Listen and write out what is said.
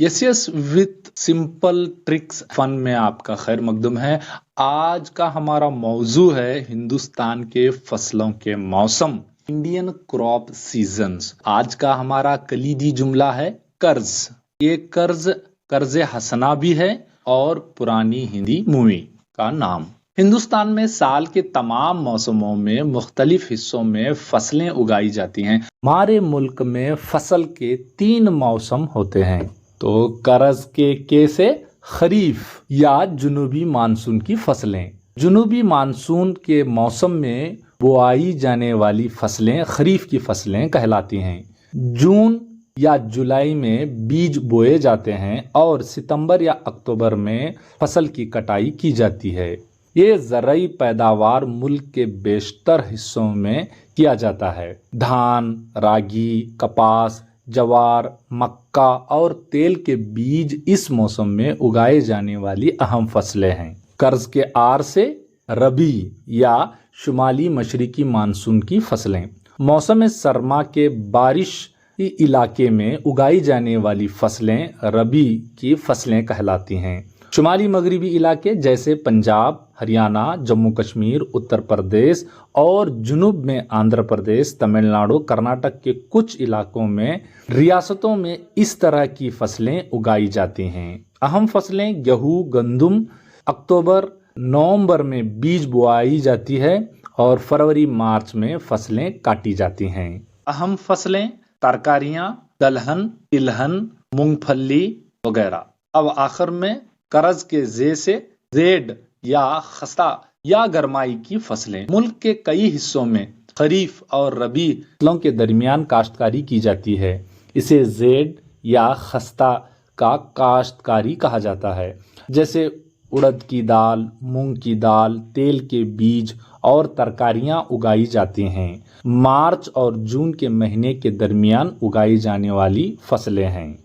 Yes yes with simple tricks fun में आपका खैर मकदम है। आज का हमारा मौजू है हिंदुस्तान के फसलों के मौसम, इंडियन क्रॉप सीजन्स। आज का हमारा कलीदी जुमला है कर्ज। ये कर्ज कर्ज हसना भी है और पुरानी हिंदी मूवी का नाम। हिंदुस्तान में साल के तमाम मौसमों में मुख्तलिफ हिस्सों में फसलें उगाई जाती हैं। हमारे मुल्क में फसल के 3 मौसम होते हैं। तो कर्ज के से खरीफ या जुनूबी मानसून की फसलें। जुनूबी मानसून के मौसम में बोआई जाने वाली फसलें खरीफ की फसलें कहलाती हैं। जून या जुलाई में बीज बोए जाते हैं और सितंबर या अक्टूबर में फसल की कटाई की जाती है। ये ज़राई पैदावार मुल्क के बेशतर हिस्सों में किया जाता है। धान, रागी, कपास, जवार, मक्का और तेल के बीज इस मौसम में उगाए जाने वाली अहम फसलें हैं। कर्ज के आर से रबी या शुमाली मशरिकी मानसून की फसलें। मौसम सरमा के बारिश इलाके में उगाई जाने वाली फसलें रबी की फसलें कहलाती हैं। शुमाली मगरबी इलाके जैसे पंजाब, हरियाणा, जम्मू कश्मीर, उत्तर प्रदेश और जुनूब में आंध्र प्रदेश, तमिलनाडु, कर्नाटक के कुछ इलाकों में रियासतों में इस तरह की फसलें उगाई जाती हैं। अहम फसलें गेहूं, गंदम अक्टूबर नवंबर में बीज बोआई जाती है और फरवरी मार्च में फसलें काटी जाती हैं। अहम फसलें तरकारियां, दलहन, तिलहन, मूंगफली वगैरह। अब आखिर में कर्ज के जे से जेड या खस्ता या गरमाई की फसलें। मुल्क के कई हिस्सों में खरीफ और रबी फसलों के दरमियान काश्तकारी की जाती है। इसे जेड या खस्ता का काश्तकारी कहा जाता है। जैसे उड़द की दाल, मूंग की दाल, तेल के बीज और तरकारियां उगाई जाती हैं। मार्च और जून के महीने के दरमियान उगाई जाने वाली फसलें हैं।